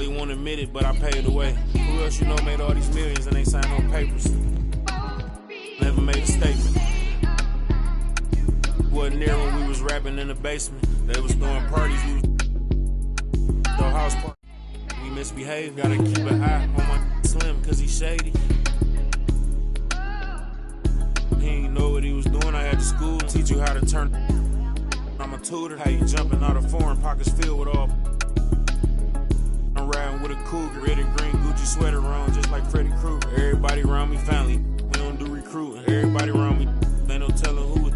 probably won't admit it, but I paid the way. Who else you know made all these millions and ain't signed no papers? Never made a statement. Wasn't there when we was rapping in the basement. They was throwing parties, we was throw house parties. We misbehaved, gotta keep an eye on my slim, cause he shady. He ain't know what he was doing, I had to school, teach you how to turn. I'm a tutor, how you jumping out of foreign pockets filled with all. I'm riding with a cougar, red and green Gucci sweater on, just like Freddy Krueger. Everybody around me family, we don't do recruiting. Everybody around me, ain't no telling who it.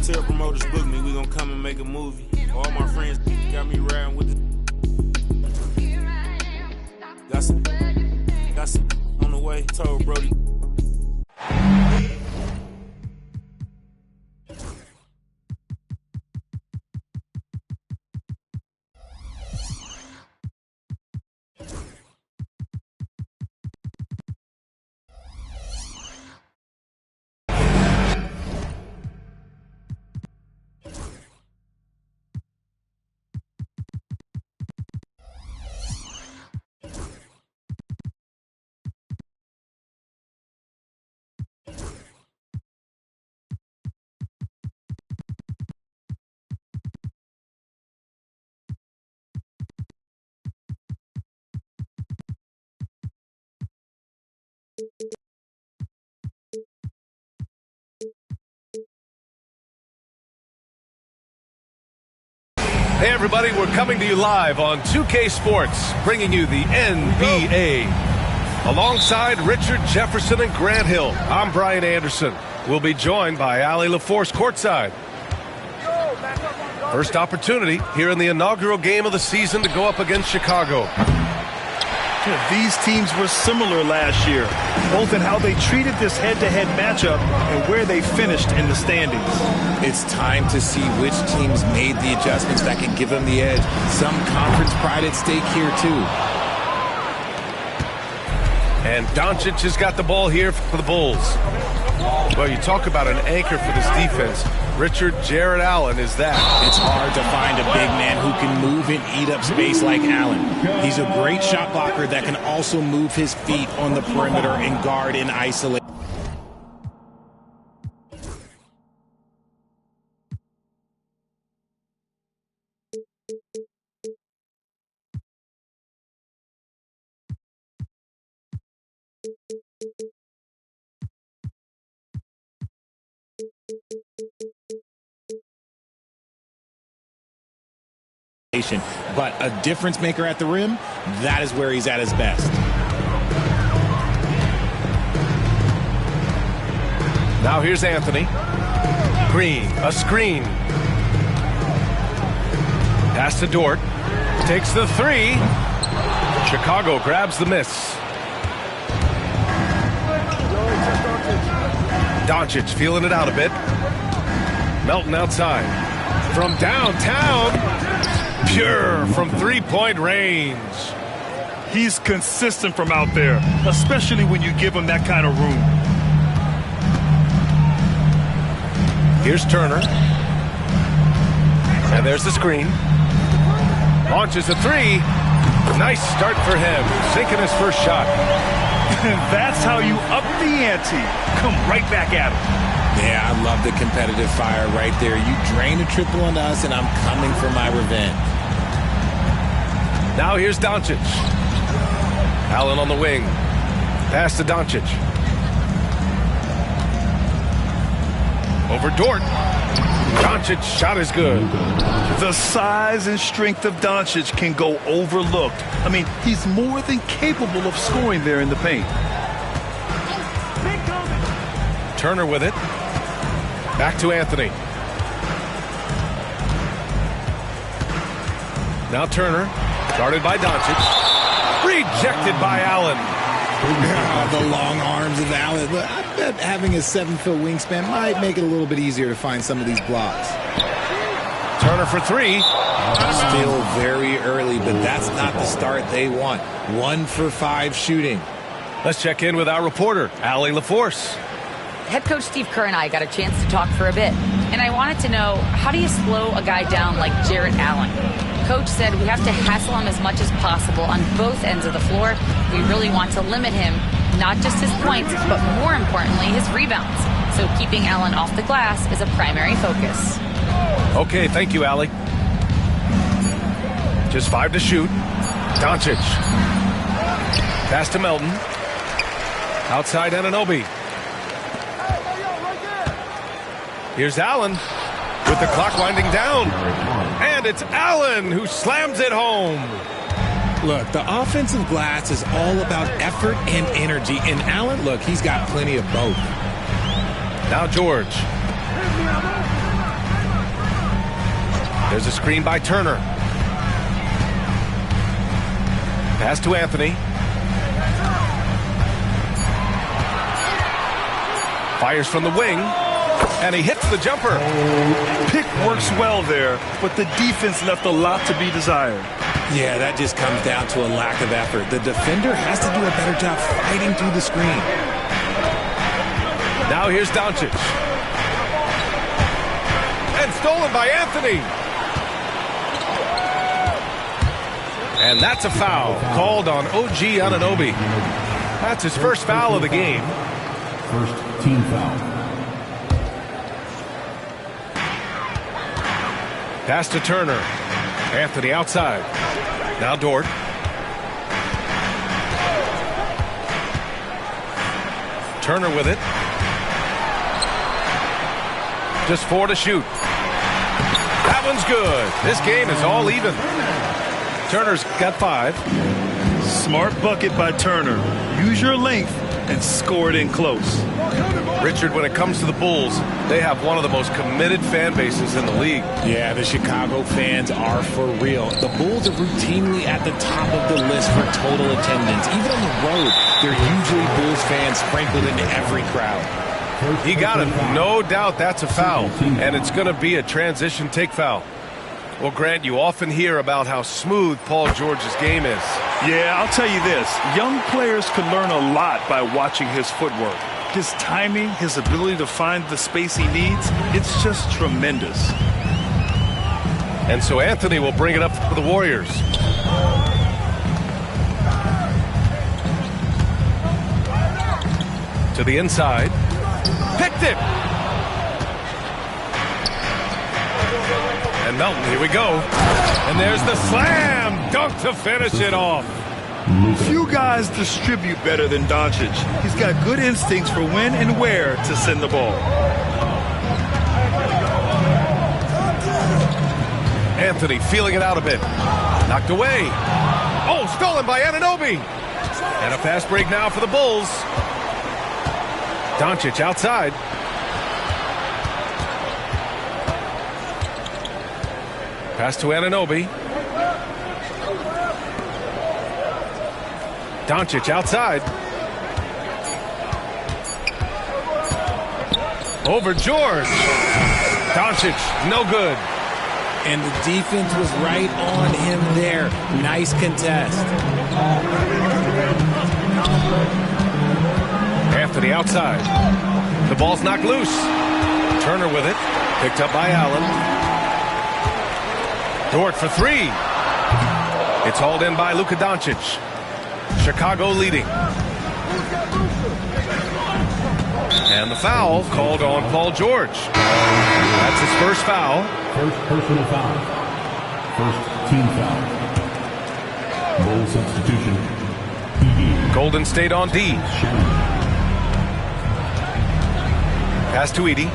Tell promoters book me, we gon' come and make a movie. All my friends got me riding with the. Got some on the way, told Brody. Hey everybody, we're coming to you live on 2K Sports, bringing you the NBA. Alongside Richard Jefferson and Grant Hill, I'm Brian Anderson. We'll be joined by Ali LaForce courtside. First opportunity here in the inaugural game of the season to go up against Chicago. These teams were similar last year, both in how they treated this head-to-head matchup and where they finished in the standings. It's time to see which teams made the adjustments that can give them the edge. Some conference pride at stake here, too. And Doncic has got the ball here for the Bulls. Well, you talk about an anchor for this defense. Richard Jarrett Allen is that. It's hard to find a big man who can move and eat up space like Allen. He's a great shot blocker that can also move his feet on the perimeter and guard in isolation. But a difference maker at the rim, that is where he's at his best. Now here's Anthony. Green, a screen. Pass to Dort. Takes the three. Chicago grabs the miss. Doncic feeling it out a bit. Melton outside. From downtown. Pure from three-point range. He's consistent from out there, especially when you give him that kind of room. Here's Turner. And there's the screen. Launches a three. Nice start for him. Sinking his first shot. That's how you up the ante. Come right back at him. Yeah, I love the competitive fire right there. You drain a triple on us, and I'm coming for my revenge. Now here's Doncic. Allen on the wing. Pass to Doncic. Over Dort. Doncic's shot is good. The size and strength of Doncic can go overlooked. I mean, he's more than capable of scoring there in the paint. Turner with it. Back to Anthony. Now Turner, guarded by Doncic. Rejected by Allen. The long arms of Allen. But I bet having a 7-foot wingspan might make it a little bit easier to find some of these blocks. Turner for three. Still very early, but that's not the start they want. 1 for 5 shooting. Let's check in with our reporter, Ali LaForce. Head coach Steve Kerr and I got a chance to talk for a bit, and I wanted to know, how do you slow a guy down like Jarrett Allen? coach said we have to hassle him as much as possible on both ends of the floor. We really want to limit him, not just his points, but more importantly, his rebounds. So keeping Allen off the glass is a primary focus. Okay, thank you, Allie. Just 5 to shoot. Doncic. Pass to Melton. Outside Anunoby. Here's Allen with the clock winding down. And it's Allen who slams it home. Look, the offensive glass is all about effort and energy. And Allen, look, he's got plenty of both. Now George. There's a screen by Turner. Pass to Anthony. Fires from the wing. And he hits the jumper. Pick works well there, but the defense left a lot to be desired. Yeah, that just comes down to a lack of effort. The defender has to do a better job fighting through the screen. Now here's Doncic. And stolen by Anthony. And that's a foul called on OG Anunoby. That's his first foul of the game. First team foul. Pass to Turner. Anthony outside. Now Dort. Turner with it. Just 4 to shoot. That one's good. This game is all even. Turner's got 5. Smart bucket by Turner. Use your length and score it in close. Richard, when it comes to the Bulls, they have one of the most committed fan bases in the league. Yeah, the Chicago fans are for real. The Bulls are routinely at the top of the list for total attendance. Even on the road, they're usually Bulls fans sprinkled into every crowd. He got him. No doubt that's a foul, and it's going to be a transition take foul. Well, Grant, you often hear about how smooth Paul George's game is. Yeah, I'll tell you this. Young players can learn a lot by watching his footwork. His timing, his ability to find the space he needs, it's just tremendous. And so Anthony will bring it up for the Warriors. To the inside. Picked it! And Melton, here we go. And there's the slam dunk to finish it off. Few guys distribute better than Doncic. He's got good instincts for when and where to send the ball. Anthony feeling it out a bit. Knocked away. Oh, stolen by Anunoby. And a fast break now for the Bulls. Doncic outside. Pass to Anunoby. Doncic outside. Over George. Doncic, no good. And the defense was right on him there. Nice contest. Anthony outside. The ball's knocked loose. Turner with it. Picked up by Allen. Dort for 3. It's hauled in by Luka Doncic. Chicago leading. And the foul called on Paul George. That's his first foul. First personal foul. First team foul. Bull substitution. Golden State on D. Pass to Edey.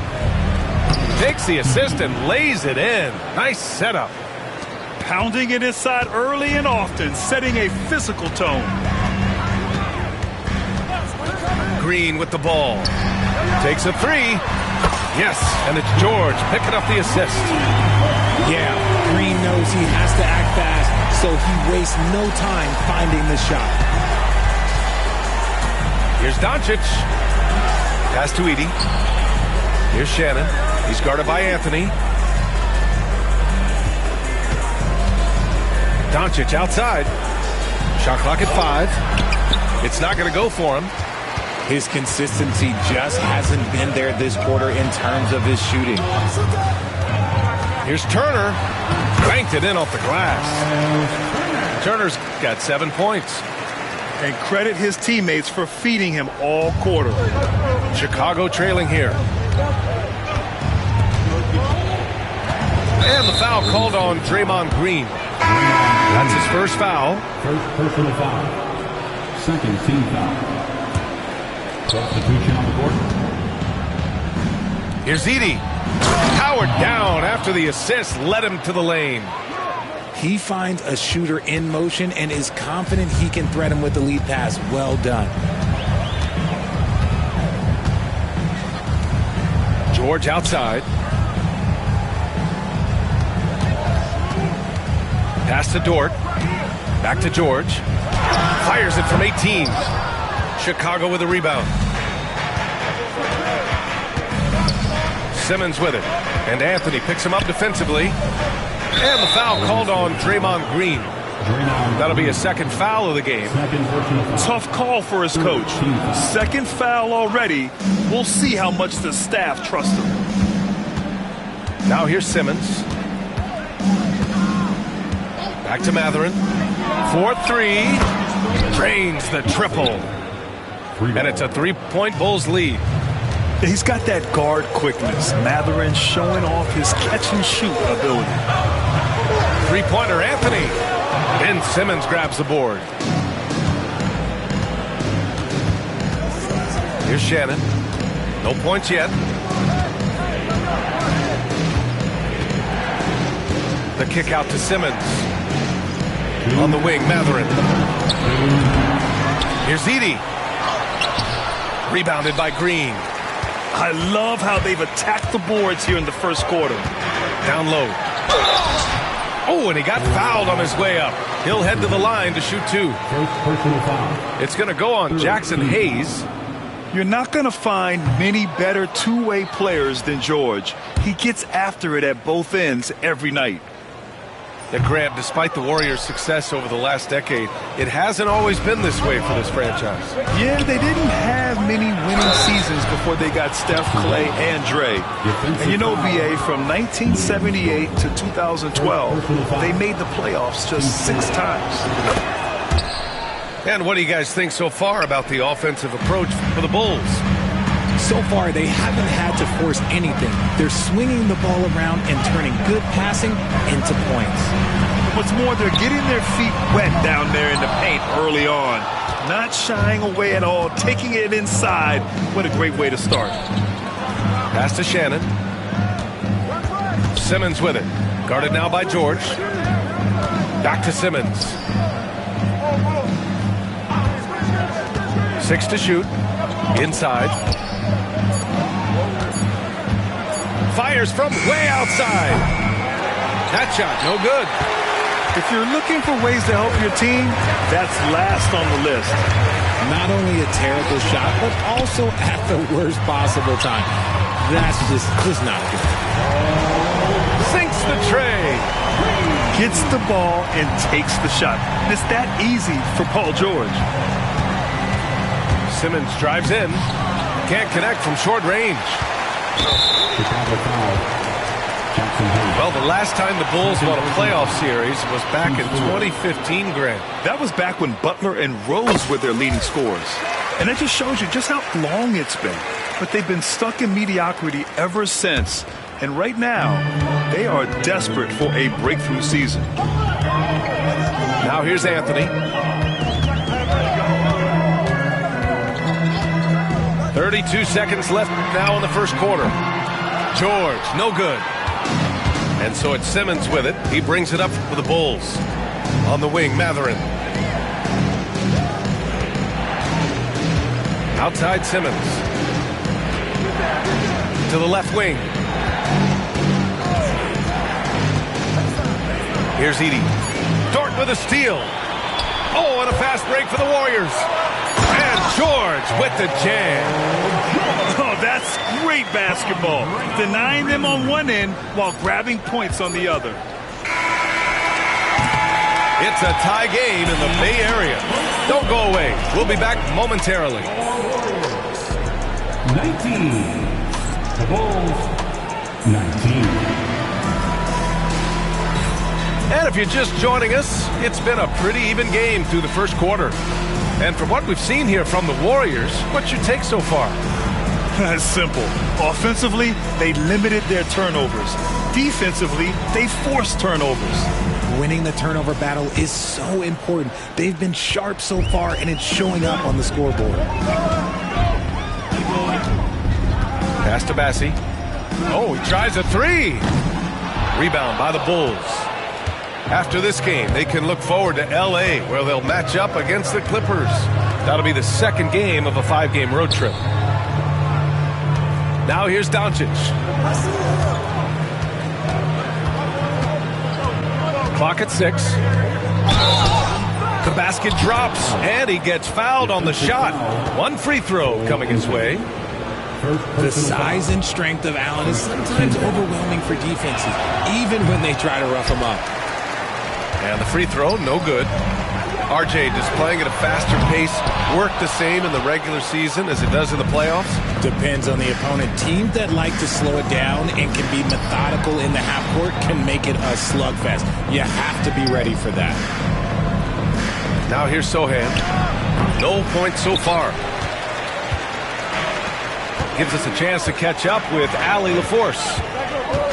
Takes the assist and lays it in. Nice setup. Pounding it inside early and often, setting a physical tone. Green with the ball. Takes a 3. Yes, and it's George picking up the assist. Yeah, Green knows he has to act fast, so he wastes no time finding the shot. Here's Doncic. Pass to Edey. Here's Shannon. He's guarded by Anthony. Doncic outside. Shot clock at 5. It's not going to go for him. His consistency just hasn't been there this quarter in terms of his shooting. Here's Turner. Banked it in off the glass. Turner's got 7 points. And credit his teammates for feeding him all quarter. Chicago trailing here. And the foul called on Draymond Green. That's his first foul. First personal foul. Second team foul. Substitution on the court. Here's Edey. Powered down after the assist led him to the lane. He finds a shooter in motion and is confident he can thread him with the lead pass. Well done. George outside. Pass to Dort. Back to George. Fires it from 18. Chicago with a rebound. Simmons with it. And Anthony picks him up defensively. And the foul called on Draymond Green. That'll be a second foul of the game. Tough call for his coach. Second foul already. We'll see how much the staff trusts him. Now here's Simmons. Back to Matherin. 4-3. Drains the triple. And it's a 3-point Bulls lead. He's got that guard quickness. Matherin showing off his catch-and-shoot ability. Three-pointer, Anthony. Ben Simmons grabs the board. Here's Shannon. No points yet. The kick out to Simmons. On the wing, Matherin. Here's Edey. Rebounded by Green. I love how they've attacked the boards here in the first quarter. Down low. Oh, and he got fouled on his way up. He'll head to the line to shoot two. First personal foul. It's going to go on Jackson Hayes. You're not going to find many better two-way players than George. He gets after it at both ends every night. That Grant, despite the Warriors' success over the last decade, it hasn't always been this way for this franchise. Yeah, they didn't have many winning seasons before they got Steph, Clay, and Dre. And you know, BA, from 1978 to 2012, they made the playoffs just 6 times. And what do you guys think so far about the offensive approach for the Bulls? So far, they haven't had to force anything. They're swinging the ball around and turning good passing into points. What's more, they're getting their feet wet down there in the paint early on. Not shying away at all, taking it inside. What a great way to start. Pass to Shannon. Simmons with it. Guarded now by George. Back to Simmons. 6 to shoot. Inside. Fires from way outside. That shot, no good. If you're looking for ways to help your team, that's last on the list. Not only a terrible shot, but also at the worst possible time. That's just not good. Sinks the tray. Gets the ball and takes the shot. It's that easy for Paul George. Simmons drives in. Can't connect from short range. Chicago foul. Jackson Hayes. Well, the last time the Bulls won a playoff series was back in 2015, Grant. That was back when Butler and Rose were their leading scorers. And that just shows you just how long it's been. But they've been stuck in mediocrity ever since. And right now, they are desperate for a breakthrough season. Now here's Anthony. 32 seconds left now in the first quarter. George, no good. And so it's Simmons with it. He brings it up for the Bulls. On the wing, Matherin. Outside Simmons. To the left wing. Here's Edey. Dort with a steal. Oh, and a fast break for the Warriors. And George with the jam. Oh, that's great basketball. Denying them on one end while grabbing points on the other. It's a tie game in the Bay Area. Don't go away. We'll be back momentarily. 19. The Bulls, 19. And if you're just joining us, it's been a pretty even game through the first quarter. And from what we've seen here from the Warriors, what's your take so far? That's simple. Offensively, they limited their turnovers. Defensively, they forced turnovers. Winning the turnover battle is so important. They've been sharp so far, and it's showing up on the scoreboard. Pass to Bassi. Oh, he tries a three. Rebound by the Bulls. After this game, they can look forward to L.A., where they'll match up against the Clippers. That'll be the second game of a 5-game road trip. Now here's Doncic. Clock at 6. The basket drops, and he gets fouled on the shot. One free throw coming his way. The size and strength of Allen is sometimes overwhelming for defenses, even when they try to rough him up. And the free throw, no good. RJ just playing at a faster pace, work the same in the regular season as it does in the playoffs? Depends on the opponent. Teams that like to slow it down and can be methodical in the half court can make it a slugfest. You have to be ready for that. Now here's Sohan. No points so far. Gives us a chance to catch up with Allie LaForce.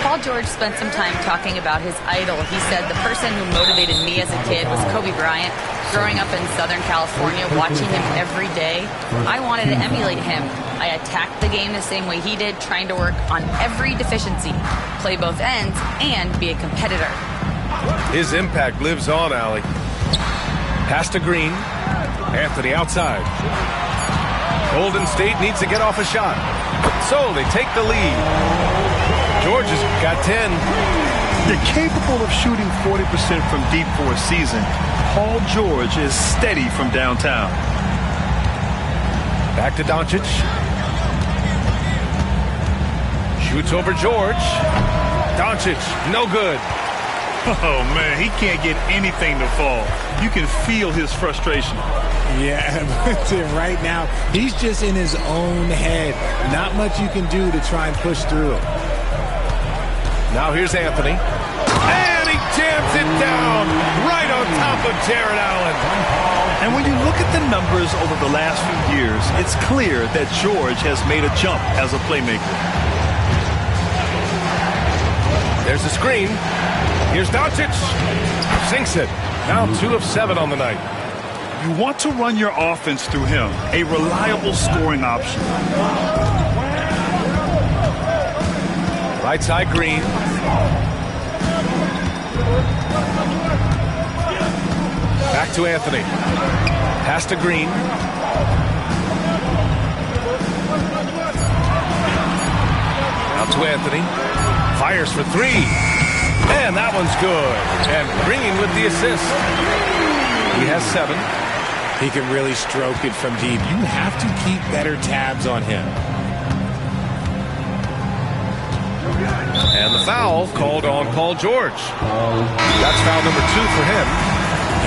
Paul George spent some time talking about his idol. He said, the person who motivated me as a kid was Kobe Bryant. Growing up in Southern California, watching him every day, I wanted to emulate him. I attacked the game the same way he did, trying to work on every deficiency, play both ends, and be a competitor. His impact lives on, Allie. Pass to Green. Anthony outside. Golden State needs to get off a shot. So they take the lead. George has got 10. They're capable of shooting 40% from deep for a season. Paul George is steady from downtown. Back to Doncic. Shoots over George. Doncic, no good. Oh, man, he can't get anything to fall. You can feel his frustration. Yeah, right now, he's just in his own head. Not much you can do to try and push through it. Now here's Anthony. And he jams it down right on top of Jared Allen. And when you look at the numbers over the last few years, it's clear that George has made a jump as a playmaker. There's the screen. Here's Doncic. Sinks it. Now 2 of 7 on the night. You want to run your offense through him, a reliable scoring option. Right side, Green. Back to Anthony. Pass to Green. Out to Anthony. Fires for 3. And that one's good. And Green with the assist. He has 7. He can really stroke it from deep. You have to keep better tabs on him. And the foul called on Paul George. That's foul number 2 for him.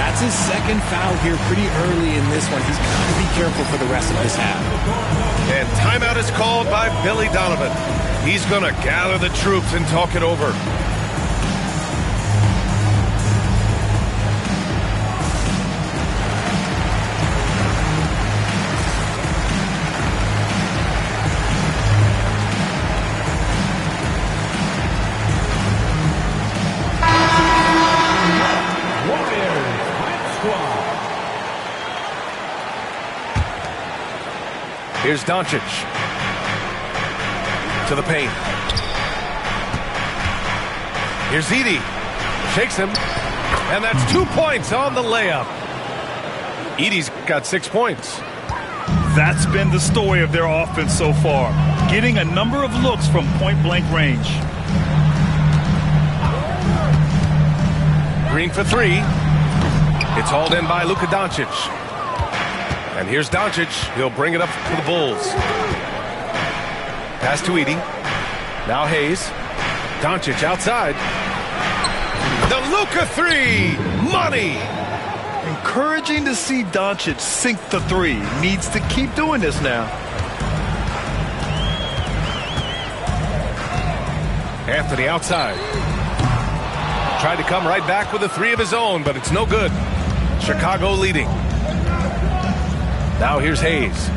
That's his second foul here pretty early in this one. He's got to be careful for the rest of this half. And timeout is called by Billy Donovan. He's going to gather the troops and talk it over. Here's Doncic. To the paint. Here's Edey. Shakes him. And that's 2 points on the layup. Edey's got 6 points. That's been the story of their offense so far. Getting a number of looks from point-blank range. Green for 3. It's hauled in by Luka Doncic. And here's Doncic. He'll bring it up to the Bulls. Pass to Edey. Now Hayes. Doncic outside. The Luka 3. Money. Encouraging to see Doncic sink the 3. Needs to keep doing this now. Anthony outside. Tried to come right back with a three of his own, but it's no good. Chicago leading. Now here's Hayes.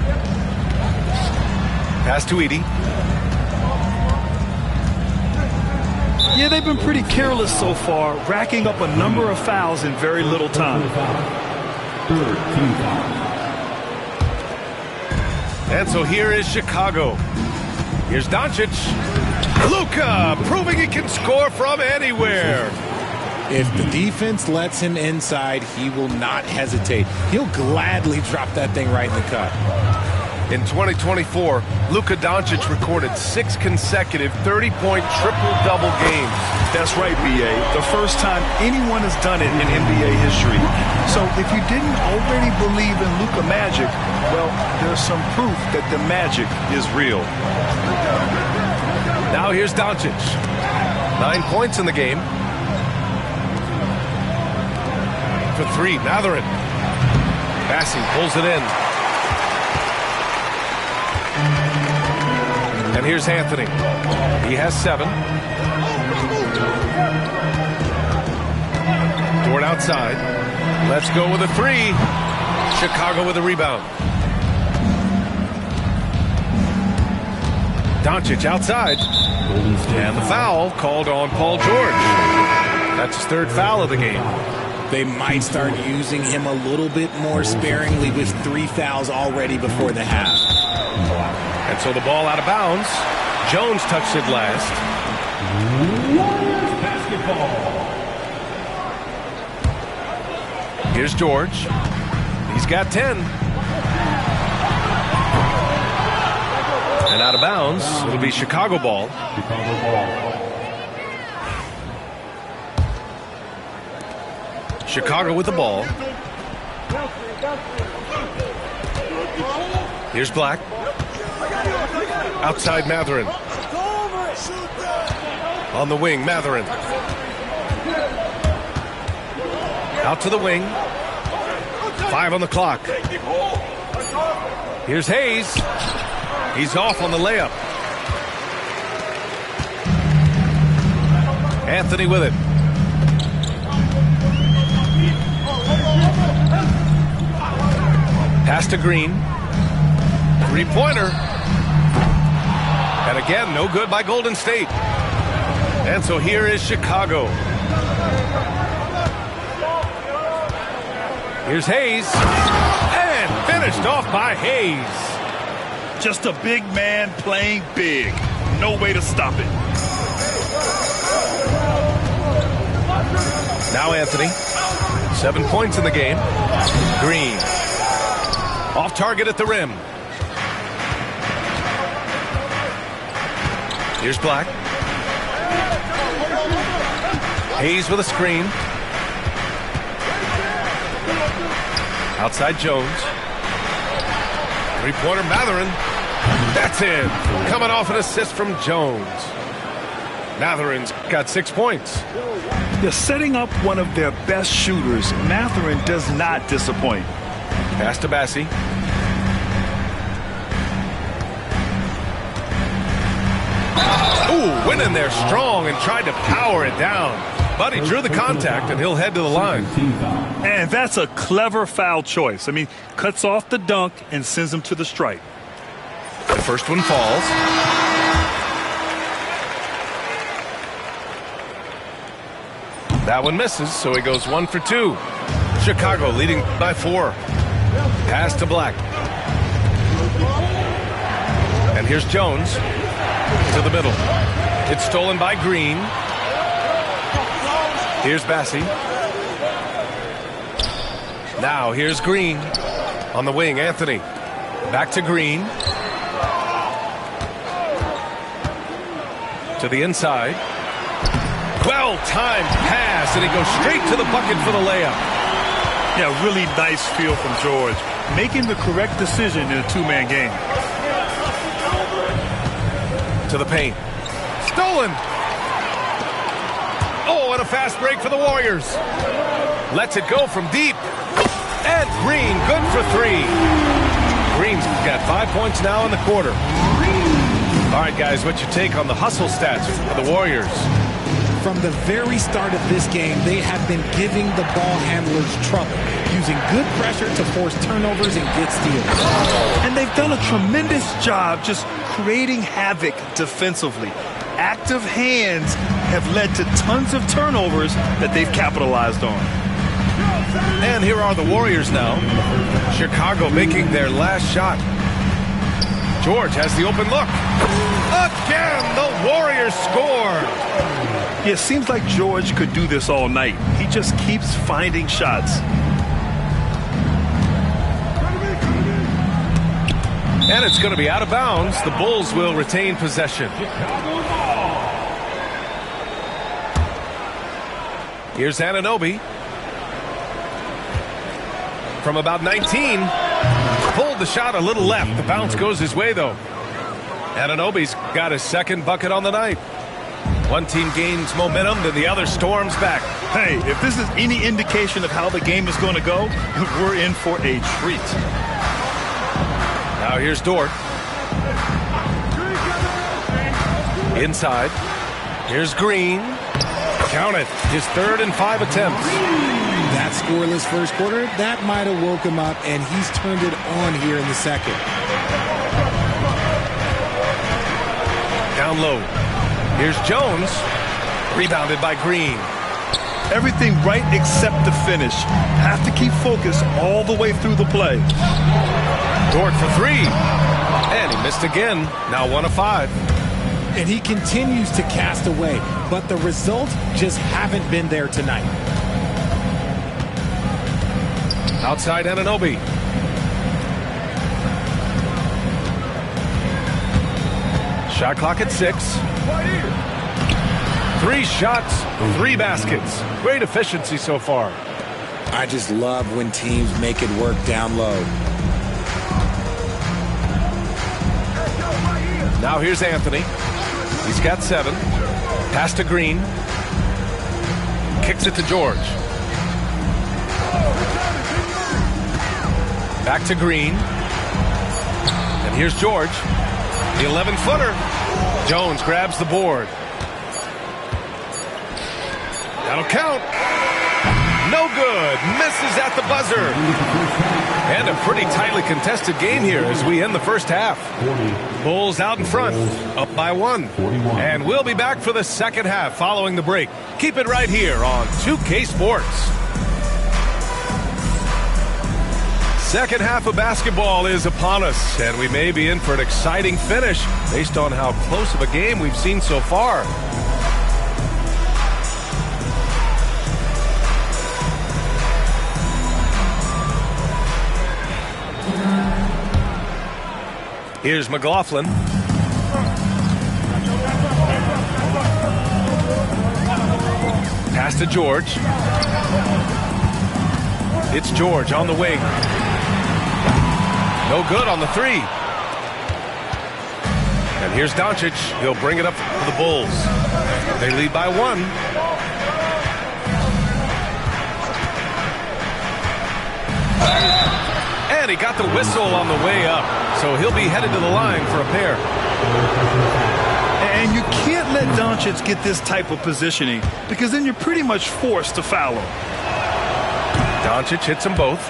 Pass to Edie. Yeah, they've been pretty careless so far, racking up a number of fouls in very little time. And so here is Chicago. Here's Doncic. Luka proving he can score from anywhere. If the defense lets him inside, he will not hesitate. He'll gladly drop that thing right in the cut. In 2024, Luka Doncic recorded 6 consecutive 30-point triple-double games. That's right, B.A. The first time anyone has done it in NBA history. So if you didn't already believe in Luka magic, well, there's some proof that the magic is real. Now here's Doncic. 9 points in the game. For 3, Mathurin. Passing, pulls it in. And here's Anthony. He has 7. Dort outside. Let's go with a 3. Chicago with a rebound. Doncic outside. And the foul called on Paul George. That's his 3rd foul of the game. They might start using him a little bit more sparingly with 3 fouls already before the half. And so the ball out of bounds. Jones touched it last. Here's George. He's got 10. And out of bounds, it'll be Chicago ball. Chicago with the ball. Here's Black. Outside Mathurin. On the wing, Mathurin. Out to the wing. 5 on the clock. Here's Hayes. He's off on the layup. Anthony with it. Pass to Green. 3-pointer. And again, no good by Golden State. And so here is Chicago. Here's Hayes. And finished off by Hayes. Just a big man playing big. No way to stop it. Now Anthony. 7 points in the game. Green. Off target at the rim. Here's Black. Hayes with a screen. Outside Jones. 3-pointer Mathurin. That's in. Coming off an assist from Jones. Mathurin's got 6 points. They're setting up one of their best shooters. Mathurin does not disappoint. Pass to Bassi. Ooh, went in there strong and tried to power it down. But he drew the contact, and he'll head to the line. And that's a clever foul choice. I mean, cuts off the dunk and sends him to the stripe. The first one falls. That one misses, so he goes 1 for 2. Chicago leading by 4. Pass to Black. And here's Jones to the middle. It's stolen by Green. Here's Bassi. Now here's Green. On the wing, Anthony. Back to Green. To the inside. Well-timed pass, and he goes straight to the bucket for the layup. Yeah, really nice feel from George. Making the correct decision in a two-man game. To the paint. Stolen. Oh, and a fast break for the Warriors. Lets it go from deep. And Green, good for 3. Green's got 5 points now in the quarter. All right, guys, what's your take on the hustle stats for the Warriors? From the very start of this game, they have been giving the ball handlers trouble, using good pressure to force turnovers and get steals. And they've done a tremendous job just creating havoc defensively. Active hands have led to tons of turnovers that they've capitalized on. And here are the Warriors now. Chicago making their last shot. George has the open look. Again, the Warriors score. Yeah, it seems like George could do this all night. He just keeps finding shots. And it's going to be out of bounds. The Bulls will retain possession. Here's Anunoby. From about 19. Pulled the shot a little left. The bounce goes his way, though. Anunoby's got his second bucket on the night. One team gains momentum, then the other storms back. Hey, if this is any indication of how the game is going to go, we're in for a treat. Now here's Dort. Inside. Here's Green. Count it. His 3rd and 5 attempts. That scoreless first quarter, that might have woke him up, and he's turned it on here in the second. Down low. Here's Jones. Rebounded by Green. Everything right except the finish. Have to keep focused all the way through the play. Dort for 3. And he missed again. Now 1 of 5. And he continues to cast away, but the results just haven't been there tonight. Outside Anunoby. Shot clock at 6. 3 shots, 3 baskets. Great efficiency so far. I just love when teams make it work down low. Now here's Anthony. He's got 7. Pass to Green. Kicks it to George. Back to Green. And here's George. The 11-footer. Jones grabs the board. That'll count. No good. Misses at the buzzer. And a pretty tightly contested game here as we end the first half. Bulls out in front, up by 1. And we'll be back for the second half following the break. Keep it right here on 2K Sports. Second half of basketball is upon us, and we may be in for an exciting finish based on how close of a game we've seen so far. Here's McLaughlin. Pass to George. It's George on the wing. No good on the 3. And here's Doncic. He'll bring it up for the Bulls. They lead by 1. And he got the whistle on the way up. So he'll be headed to the line for a pair. And you can't let Doncic get this type of positioning because then you're pretty much forced to foul him. Doncic hits them both.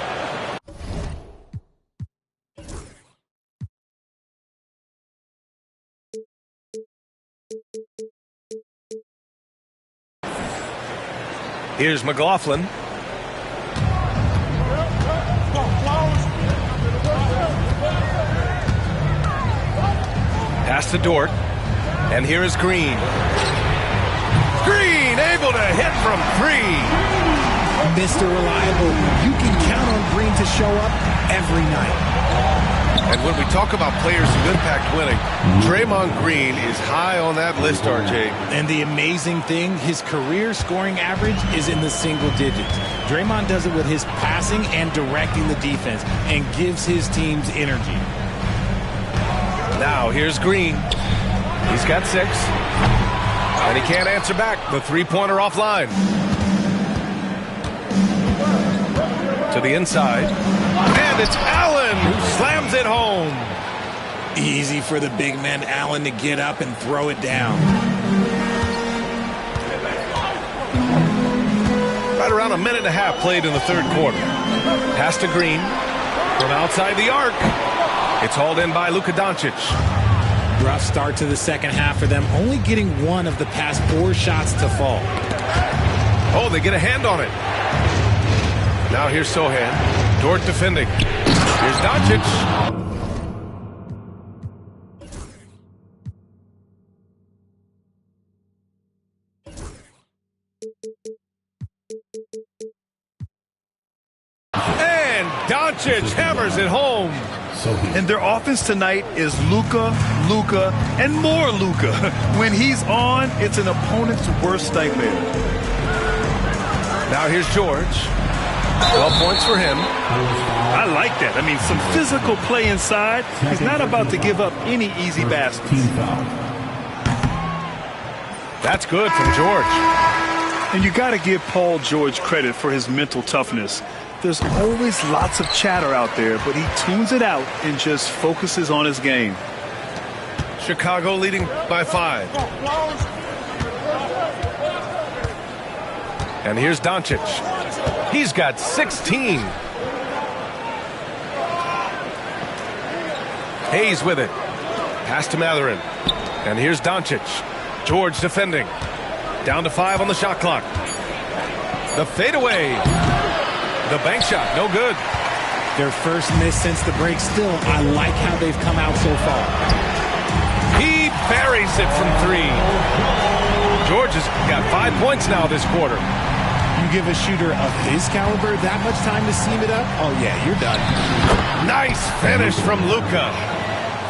Here's McLaughlin. Pass to Dort. And here is Green. Green able to hit from 3. Mr. Reliable, you can count on Green to show up every night. And when we talk about players who impact winning, Draymond Green is high on that list, RJ. And the amazing thing, his career scoring average is in the single digits. Draymond does it with his passing and directing the defense and gives his teams energy. Now here's Green. He's got 6. And he can't answer back. The 3-pointer offline. To the inside. And it's Allen who slams it home. Easy for the big man Allen to get up and throw it down. around a minute and a half played in the third quarter. Pass to Green from outside the arc. It's hauled in by Luka Doncic. Rough start to the second half for them, only getting one of the past 4 shots to fall. Oh, they get a hand on it. Now here's Sohan. Dort defending. Here's Doncic. And Doncic hammers it home. And their offense tonight is Luka, and more Luka. When he's on, it's an opponent's worst nightmare. Now here's George. 12 points for him. I like that. I mean, some physical play inside. He's not about to give up any easy baskets. That's good from George. And you got to give Paul George credit for his mental toughness. There's always lots of chatter out there, but he tunes it out and just focuses on his game. Chicago leading by 5. And here's Doncic. He's got 16. Hayes with it. Pass to Matherin. And here's Doncic. George defending. Down to 5 on the shot clock. The fadeaway. The bank shot, no good. Their first miss since the break. Still, I like how they've come out so far. He buries it from 3. George has got 5 points now this quarter. You give a shooter of his caliber that much time to seam it up? Oh, yeah, you're done. Nice finish from Luka.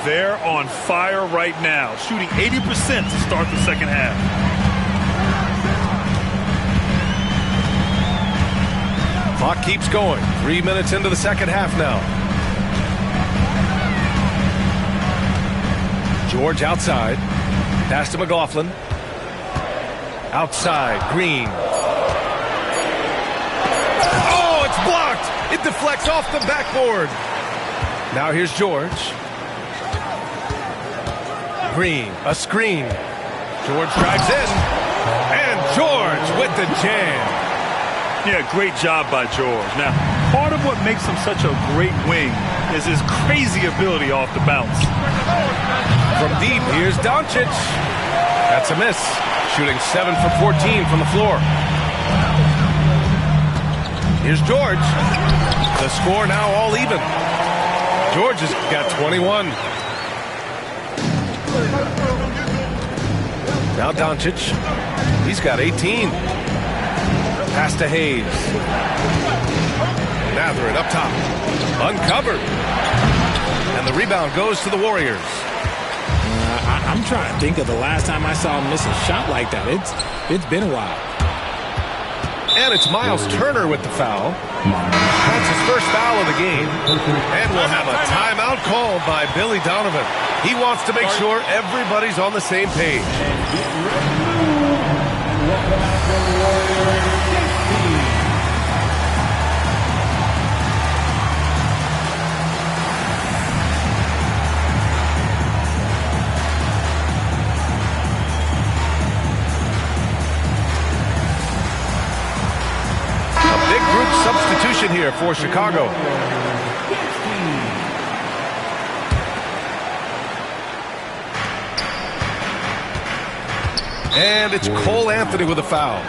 They're on fire right now, shooting 80% to start the second half. Clock keeps going. 3 minutes into the second half now. George outside. Pass to McLaughlin. Outside, Green. Oh, it's blocked. It deflects off the backboard. Now here's George. Green, a screen. George drives in. And George with the jam. Yeah, great job by George. Now, part of what makes him such a great wing is his crazy ability off the bounce. From deep, here's Doncic. That's a miss. Shooting 7 for 14 from the floor. Here's George. The score now all even. George has got 21. Now Doncic. He's got 18. Pass to Hayes. Matherin up top. Uncovered. And the rebound goes to the Warriors. I'm trying to think of the last time I saw him miss a shot like that. It's been a while. And it's Miles Turner with the foul. That's his first foul of the game. And we'll have a timeout called by Billy Donovan. He wants to make sure everybody's on the same page. Substitution here for Chicago. And it's Cole Anthony with a foul.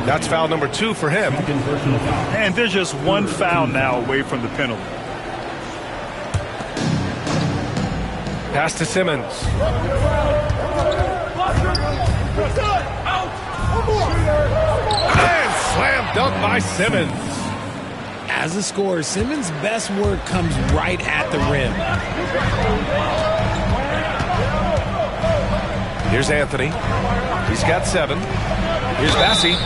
That's foul number 2 for him. And there's just one foul now away from the penalty. Pass to Simmons. And slam dunk by Simmons. As a scorer, Simmons' best work comes right at the rim. Here's Anthony. He's got 7. Here's Bassi.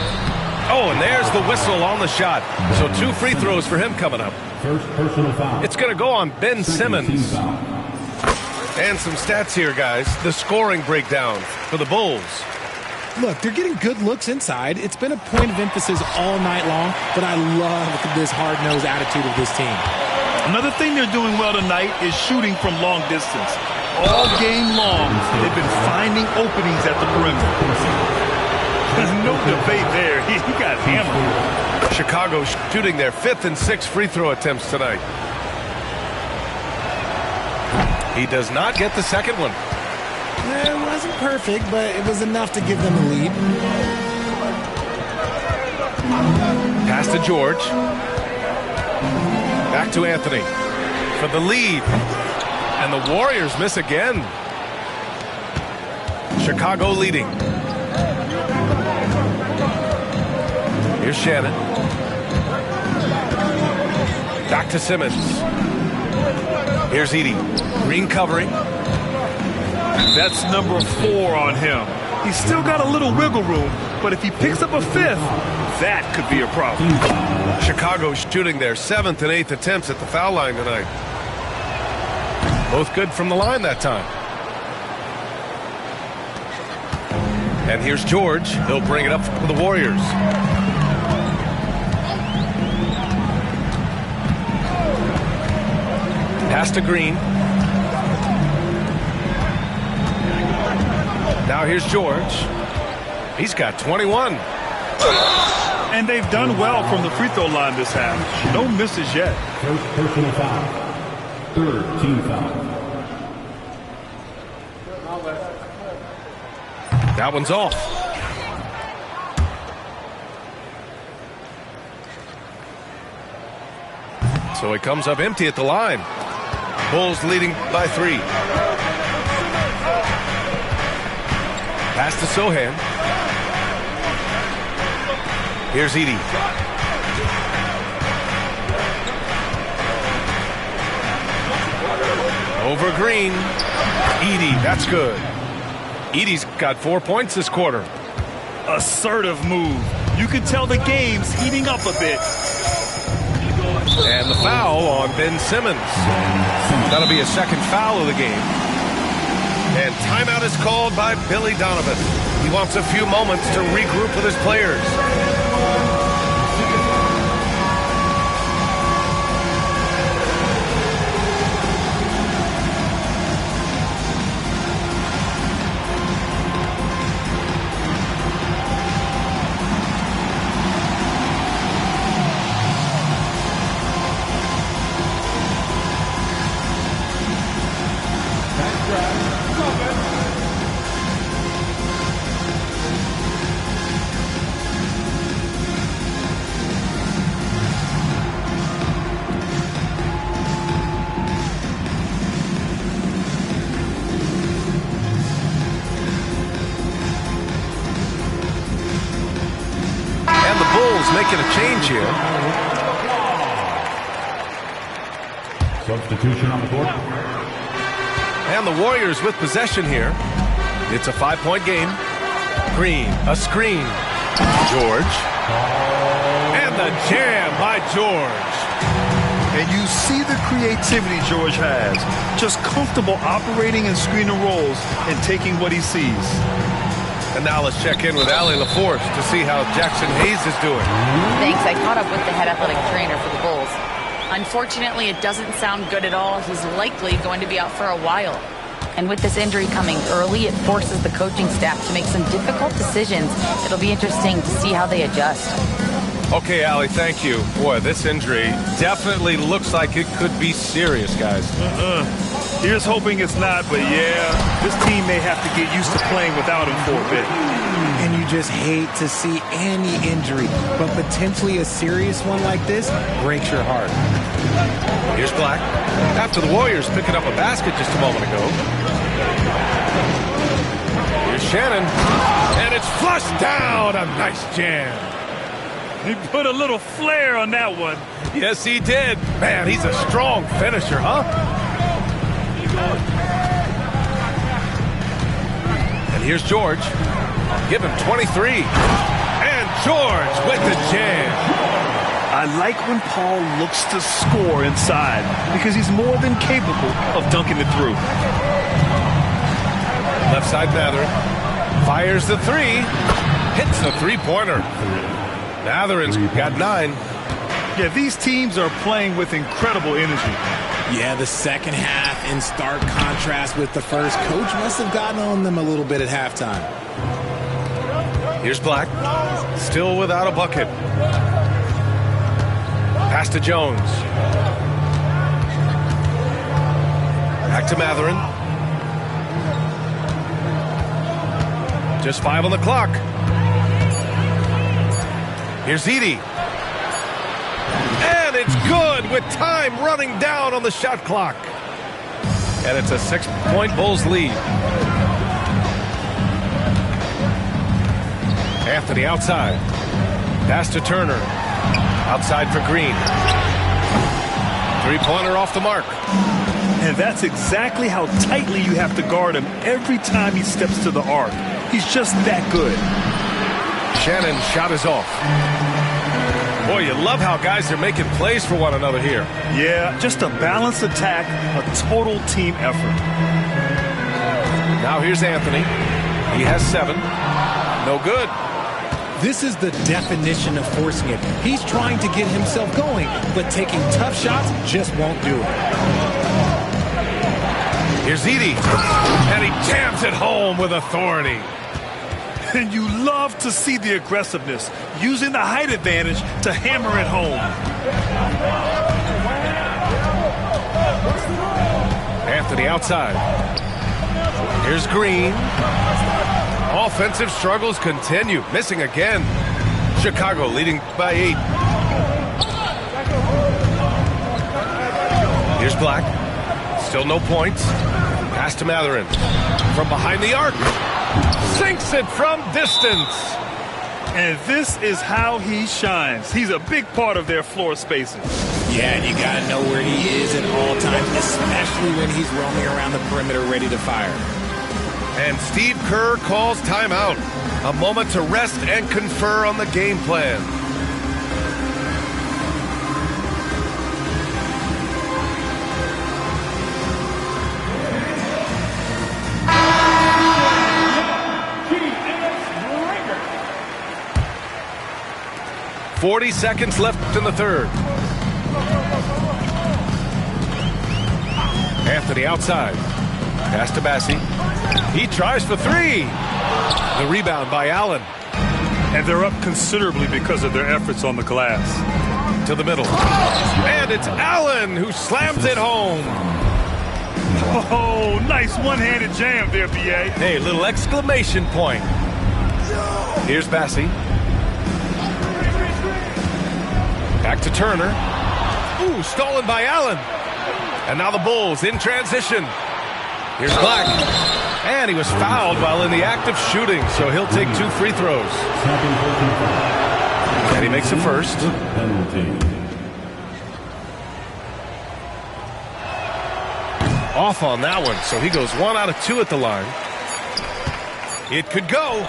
Oh, and there's the whistle on the shot. So 2 free throws for him coming up. First personal foul. It's going to go on Ben Simmons. And some stats here, guys. The scoring breakdown for the Bulls. Look, they're getting good looks inside. It's been a point of emphasis all night long, but I love this hard-nosed attitude of this team. Another thing they're doing well tonight is shooting from long distance. All game long, they've been finding openings at the perimeter. There's no debate there. He got hammered. Chicago shooting their 5th and 6th free throw attempts tonight. He does not get the second one. It wasn't perfect, but it was enough to give them a lead. Pass to George. Back to Anthony for the lead. And the Warriors miss again. Chicago leading. Here's Shannon. Back to Simmons. Here's Edey. Green covering. That's number 4 on him. He's still got a little wiggle room, but if he picks up a 5th, that could be a problem. Chicago shooting their 7th and 8th attempts at the foul line tonight. Both good from the line that time. And here's George. He'll bring it up for the Warriors. Pass to Green. Now here's George. He's got 21. And they've done well from the free throw line this half. No misses yet. First personal foul. 3rd team foul. That one's off. So he comes up empty at the line. Bulls leading by 3. Pass to Sohan. Here's Edey. Over Green. Edey, that's good. Edey's got 4 points this quarter. Assertive move. You can tell the game's heating up a bit. And the foul on Ben Simmons. That'll be a second foul of the game. And timeout is called by Billy Donovan. He wants a few moments to regroup with his players. Making a change here. Substitution on the court. And the Warriors with possession here. It's a 5-point game. Green, a screen. George. And the jam by George. And you see the creativity George has. Just comfortable operating in screen and rolls and taking what he sees. And now let's check in with Allie LaForce to see how Jackson Hayes is doing. Thanks. I caught up with the head athletic trainer for the Bulls. Unfortunately, it doesn't sound good at all. He's likely going to be out for a while. And with this injury coming early, it forces the coaching staff to make some difficult decisions. It'll be interesting to see how they adjust. Okay, Allie, thank you. Boy, this injury definitely looks like it could be serious, guys. Here's hoping it's not, but yeah, this team may have to get used to playing without him for a bit. And you just hate to see any injury, but potentially a serious one like this breaks your heart. Here's Black. After the Warriors picking up a basket just a moment ago. Here's Shannon. And it's flushed down. A nice jam. He put a little flair on that one. Yes, he did. Man, he's a strong finisher, huh? And here's George. Give him 23. And George with the jam. I like when Paul looks to score inside because he's more than capable of dunking it through. Left side Mather. Fires the 3. Hits the three-pointer. Mathurin's got 9. Yeah, these teams are playing with incredible energy. Yeah, the second half in stark contrast with the first. Coach must have gotten on them a little bit at halftime. Here's Black. Still without a bucket. Pass to Jones. Back to Matherin. Just 5 on the clock. Here's Edie. And it's good with time running down on the shot clock. And it's a 6-point Bulls lead. Anthony outside. Pass to Turner. Outside for Green. Three-pointer off the mark. And that's exactly how tightly you have to guard him every time he steps to the arc. He's just that good. Shannon's shot is off. Boy, you love how guys are making plays for one another here. Yeah, just a balanced attack, a total team effort. Now here's Anthony. He has 7. No good. This is the definition of forcing it. He's trying to get himself going, but taking tough shots just won't do it. Here's Edie. And he jams it home with authority. And you love to see the aggressiveness, using the height advantage to hammer it home. Anthony outside. Here's Green. Offensive struggles continue. Missing again. Chicago leading by 8. Here's Black. Still no points. Pass to Matherin. From behind the arc. Sinks it from distance. And this is how he shines. He's a big part of their floor spacing. Yeah, and you got to know where he is at all times, especially when he's roaming around the perimeter ready to fire. And Steve Kerr calls timeout. A moment to rest and confer on the game plan. $40 left in the third. Anthony outside. Pass to Bassi. He tries for 3. The rebound by Allen. And they're up considerably because of their efforts on the glass. To the middle. And it's Allen who slams it home. Oh, nice one-handed jam there, B.A. Hey, little exclamation point. Here's Bassi. Back to Turner. Ooh, stolen by Allen. And now the Bulls in transition. Here's Black. And he was fouled while in the act of shooting, so he'll take 2 free throws. And he makes the first. Off on that one, so he goes 1 out of 2 at the line. It could go.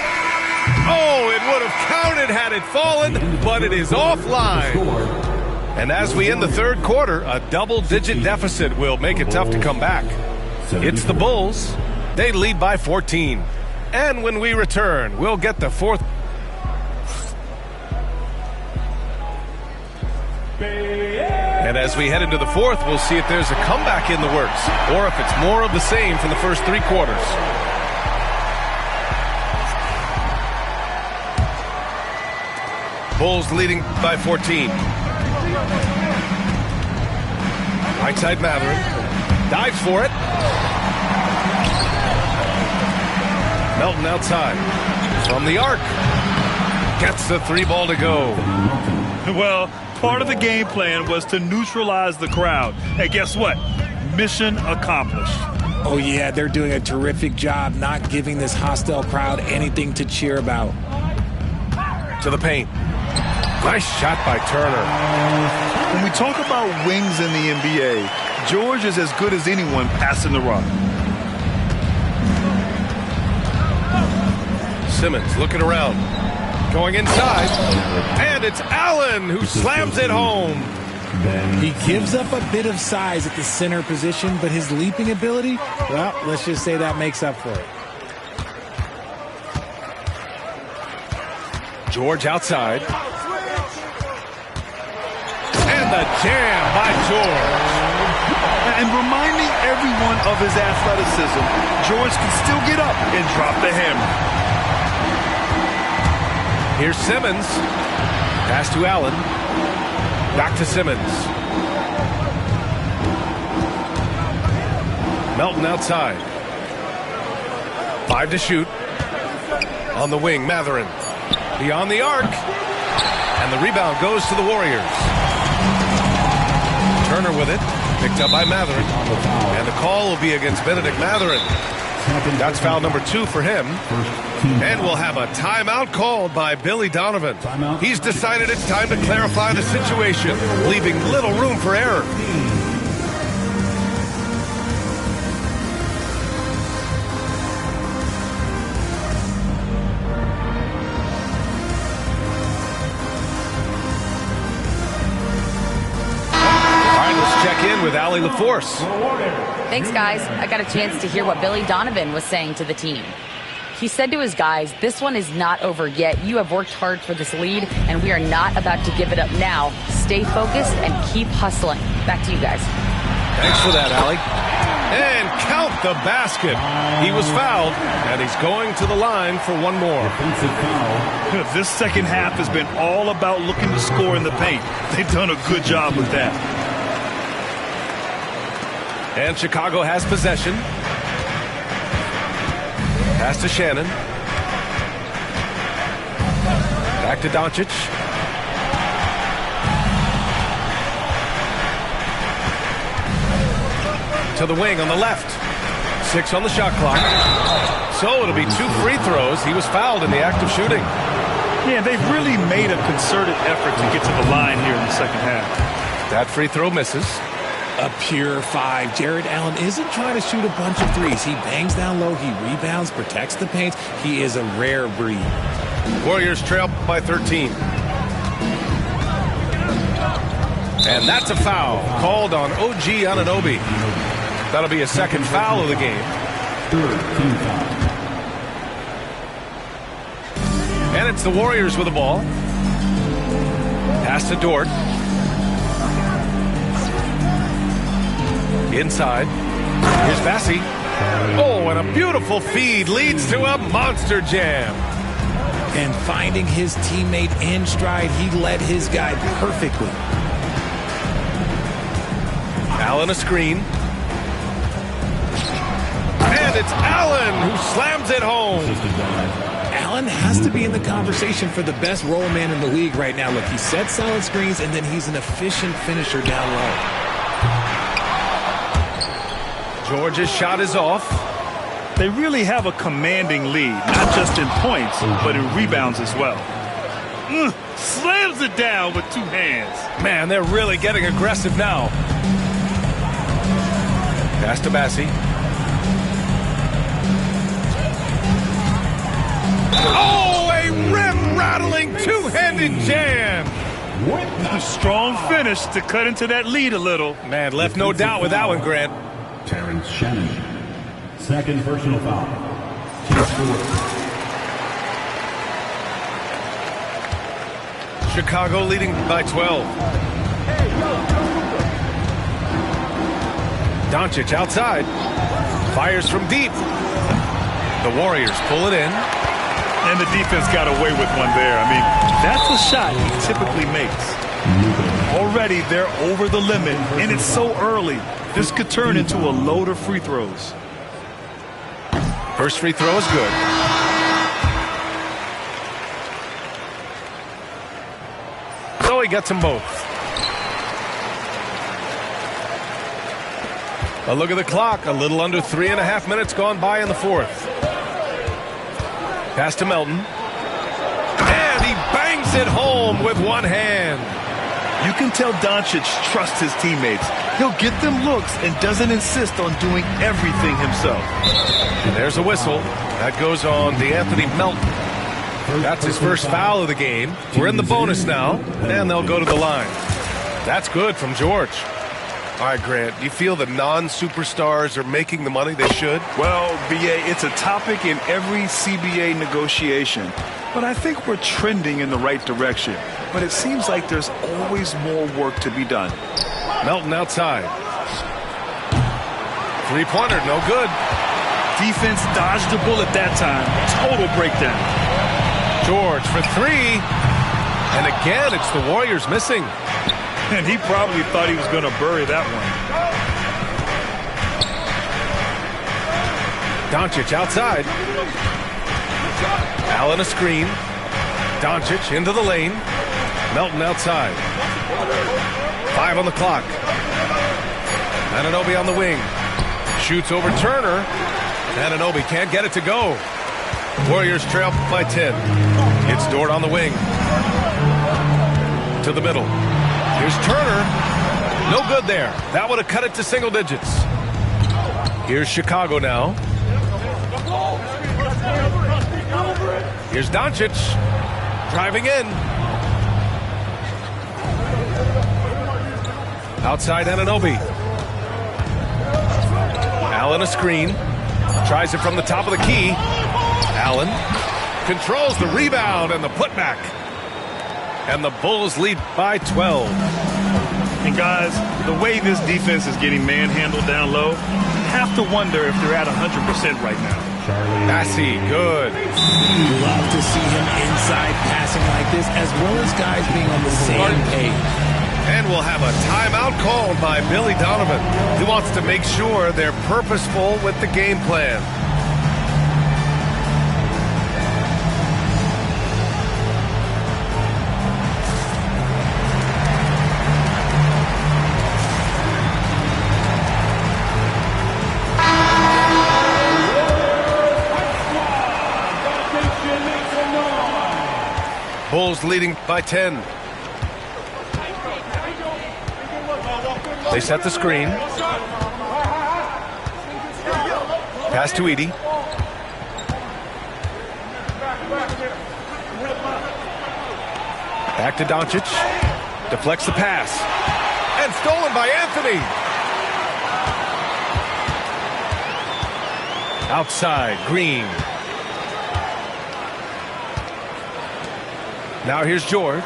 Oh, it would have counted had it fallen, but it is offline. And as we end the third quarter, a double-digit deficit will make it tough to come back. It's the Bulls. They lead by 14. And when we return, we'll get the fourth. And as we head into the fourth, we'll see if there's a comeback in the works or if it's more of the same from the first 3 quarters. Bulls leading by 14. Right side Matherin. Dives for it. Melton outside. From the arc. Gets the 3 ball to go. Well, part of the game plan was to neutralize the crowd. And guess what? Mission accomplished. Oh, yeah, they're doing a terrific job not giving this hostile crowd anything to cheer about. To the paint. Nice shot by Turner. When we talk about wings in the NBA, George is as good as anyone passing the rock. Simmons looking around. Going inside. And it's Allen who slams it home. He gives up a bit of size at the center position, but his leaping ability, well, let's just say that makes up for it. George outside. And the jam by George. And reminding everyone of his athleticism, George can still get up and drop the hammer. Here's Simmons. Pass to Allen. Back to Simmons. Melton outside. 5 to shoot. On the wing, Matherin. Beyond the arc. And the rebound goes to the Warriors. Turner with it. Picked up by Matherin. And the call will be against Benedict Matherin. That's foul number 2 for him. And we'll have a timeout called by Billy Donovan. He's decided it's time to clarify the situation, leaving little room for error. With Ali LaForce. Thanks, guys. I got a chance to hear what Billy Donovan was saying to the team. He said to his guys, this one is not over yet. You have worked hard for this lead, and we are not about to give it up now. Stay focused and keep hustling. Back to you guys. Thanks for that, Ali. And count the basket. He was fouled, and he's going to the line for one more. This second half has been all about looking to score in the paint. They've done a good job with that. And Chicago has possession. Pass to Shannon. Back to Doncic. To the wing on the left. 6 on the shot clock. So it'll be 2 free throws. He was fouled in the act of shooting. Yeah, they've really made a concerted effort to get to the line here in the second half. That free throw misses. A pure 5. Jared Allen isn't trying to shoot a bunch of threes. He bangs down low. He rebounds, protects the paint. He is a rare breed. Warriors trail by 13. And that's a foul called on OG Anunoby. That'll be a second foul of the game. And it's the Warriors with the ball. Pass to Dort. Inside. Here's Bassi. Oh, and a beautiful feed leads to a monster jam. And finding his teammate in stride, he led his guy perfectly. Allen a screen. And it's Allen who slams it home. Allen has to be in the conversation for the best roll man in the league right now. Look, he sets solid screens, and then he's an efficient finisher down low. Georgia's shot is off. They really have a commanding lead, not just in points, but in rebounds as well. Slams it down with 2 hands. Man, they're really getting aggressive now. Pass to Bassi. Oh, a rim-rattling 2-handed jam. A strong finish to cut into that lead a little. Man, left no doubt with that one, Grant. Terrence Shannon. Second personal foul. Team score. Chicago leading by 12. Doncic outside. Fires from deep. The Warriors pull it in. And the defense got away with one there. I mean, that's a shot he typically makes. Already they're over the limit, and it's so early. This could turn into a load of free throws. First free throw is good. So he gets them both. A look at the clock. A little under 3.5 minutes gone by in the fourth. Pass to Melton. And he bangs it home with one hand. You can tell Doncic trusts his teammates. He'll get them looks and doesn't insist on doing everything himself. And there's a whistle. That goes on D'Anthony Melton. That's his first foul of the game. We're in the bonus now, and they'll go to the line. That's good from George. All right, Grant, do you feel the non-superstars are making the money they should? Well, B.A., it's a topic in every CBA negotiation. But I think we're trending in the right direction. But it seems like there's always more work to be done. Melton outside. Three-pointer, no good. Defense dodged the bullet that time. Total breakdown. George for 3. And again, it's the Warriors missing. And he probably thought he was going to bury that one. Doncic outside. Allen a screen. Doncic into the lane. Melton outside. 5 on the clock. Anunoby on the wing. Shoots over Turner. Anunoby can't get it to go. Warriors trail by 10. It's Dort on the wing. To the middle. Here's Turner. No good there. That would have cut it to single digits. Here's Chicago now. Here's Doncic. Driving in. Outside Anunoby. Allen a screen. Tries it from the top of the key. Allen controls the rebound and the putback. And the Bulls lead by 12. And guys, the way this defense is getting manhandled down low, you have to wonder if they're at 100% right now. Massey, good. Love to see him inside passing like this, as well as guys being on the same page. And we'll have a timeout called by Billy Donovan. He wants to make sure they're purposeful with the game plan. Bulls leading by 10. They set the screen. Pass to Edey. Back to Doncic. Deflects the pass. And stolen by Anthony. Outside, Green. Now here's George.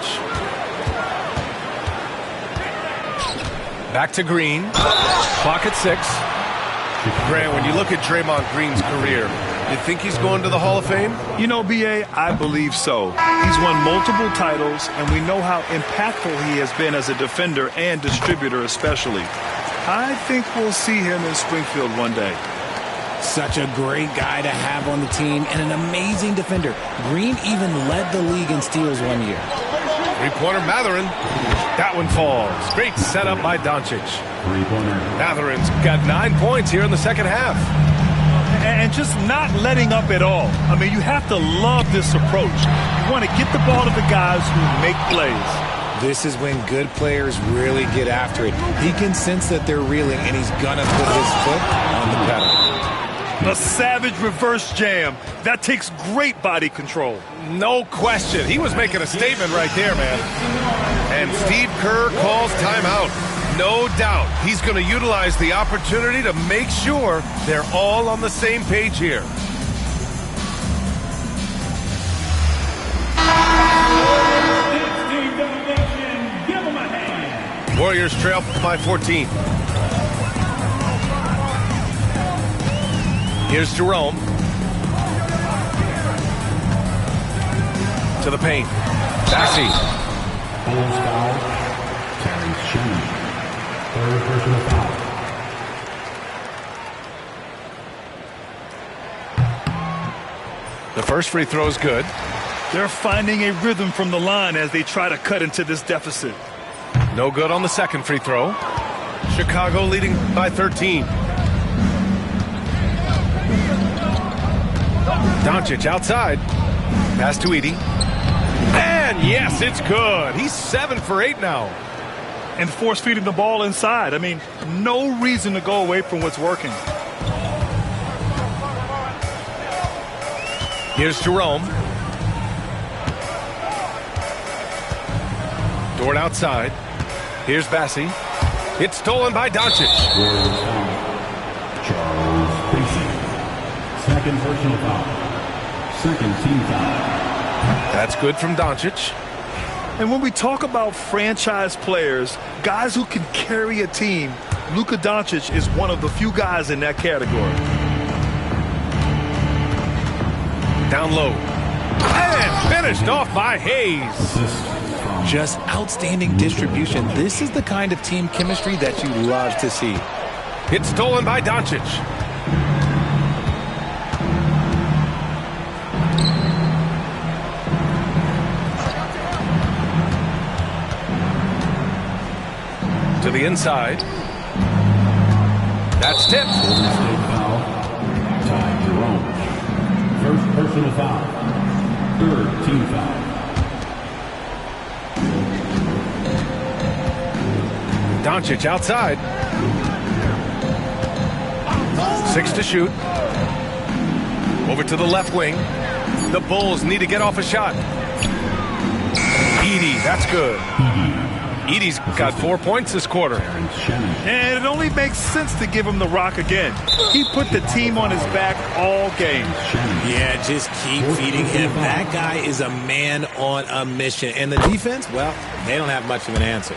Back to Green. Clock at 6. Grant, when you look at Draymond Green's career, you think he's going to the Hall of Fame? You know, B.A., I believe so. He's won multiple titles, and we know how impactful he has been as a defender and distributor especially. I think we'll see him in Springfield one day. Such a great guy to have on the team and an amazing defender. Green even led the league in steals one year. Three-pointer Mathurin. That one falls. Great setup by Doncic. Mathurin's got 9 points here in the second half. And just not letting up at all. I mean, you have to love this approach. You want to get the ball to the guys who make plays. This is when good players really get after it. He can sense that they're reeling, and he's going to put his foot on the pedal. A savage reverse jam. That takes great body control. No question. He was making a statement right there, man. And Steve Kerr calls timeout. No doubt he's going to utilize the opportunity to make sure they're all on the same page here. Warriors trail by 14. Here's Jerome. To the paint. Massey. Bulls foul. Terrence Shannon. Third personal foul. The first free throw is good. They're finding a rhythm from the line as they try to cut into this deficit. No good on the second free throw. Chicago leading by 13. Doncic outside. Pass to Edey. And yes, it's good. He's 7 for 8 now. And force feeding the ball inside. I mean, no reason to go away from what's working. Here's Jerome. Dort outside. Here's Bassey. It's stolen by Doncic. Charles Bassey. Second personal foul. Second team foul. That's good from Doncic. And when we talk about franchise players, guys who can carry a team, Luka Doncic is one of the few guys in that category. Down low. And finished off by Hayes. just outstanding distribution. This is the kind of team chemistry that you love to see. It's stolen by Doncic. To the inside. That's tipped. Foul. Ty Jerome. First personal foul. Third team foul. Doncic outside. 6 to shoot. Over to the left wing. The Bulls need to get off a shot. Edey, that's good. Edey's got 4 points this quarter. And it only makes sense to give him the rock again. He put the team on his back all game. Yeah, just keep feeding him. That guy is a man on a mission. And the defense, well, they don't have much of an answer.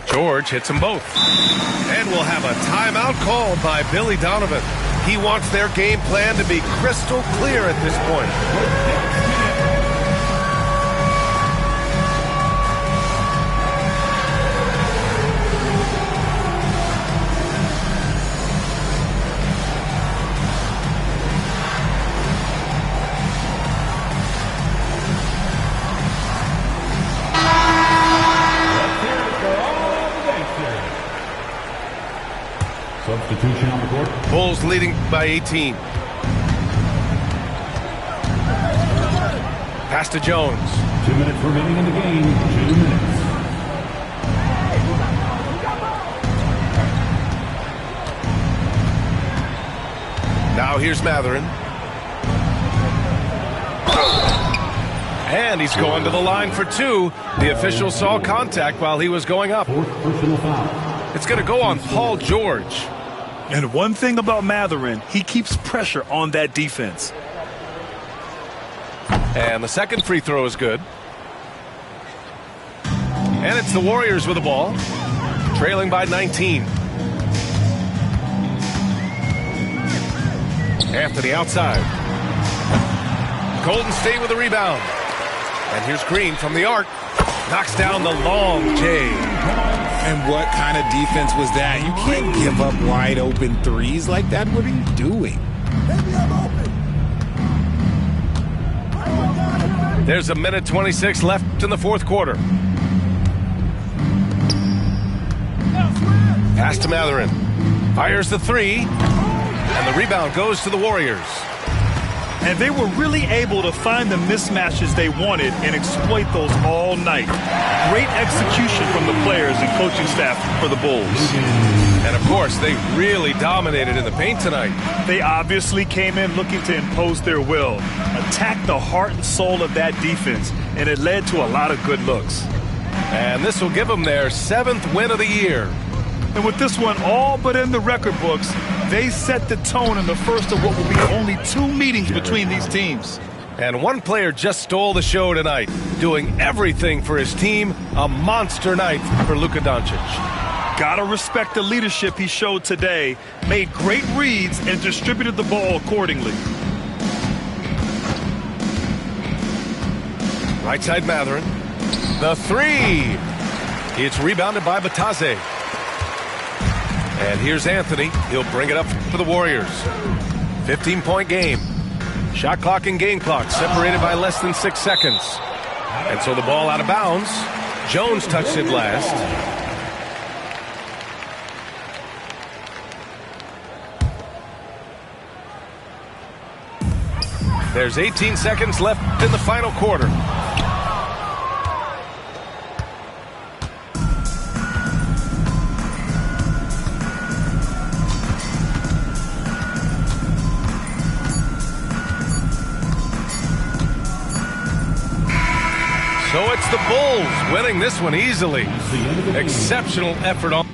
George hits them both. And we'll have a timeout called by Billy Donovan. He wants their game plan to be crystal clear at this point. Substitution on the court. Bulls leading by 18. Pass to Jones. 2 minutes remaining in the game. 2 minutes. Now here's Matherin. And he's going to the line for 2. The official saw contact while he was going up. Fourth personal foul. It's going to go on Paul George. And one thing about Matherin, he keeps pressure on that defense. And the second free throw is good. And it's the Warriors with the ball, trailing by 19. Anthony outside. Golden State with the rebound. And here's Green from the arc. Knocks down the long J. And what kind of defense was that? You can't give up wide open threes like that. What are you doing? There's a minute 26 left in the fourth quarter. Pass to Matherin. Fires the 3. And the rebound goes to the Warriors. And they were really able to find the mismatches they wanted and exploit those all night. Great execution from the players and coaching staff for the Bulls. And, of course, they really dominated in the paint tonight. They obviously came in looking to impose their will, attack the heart and soul of that defense, and it led to a lot of good looks. And this will give them their 7th win of the year. And with this one all but in the record books, they set the tone in the first of what will be only 2 meetings between these teams. And one player just stole the show tonight, doing everything for his team. A monster night for Luka Doncic. Gotta respect the leadership he showed today. Made great reads and distributed the ball accordingly. Right side Matherin. The 3. It's rebounded by Batase. And here's Anthony. He'll bring it up for the Warriors. 15-point game. Shot clock and game clock separated by less than 6 seconds. And so the ball out of bounds. Jones touched it last. There's 18 seconds left in the final quarter. So it's the Bulls winning this one easily. Exceptional effort on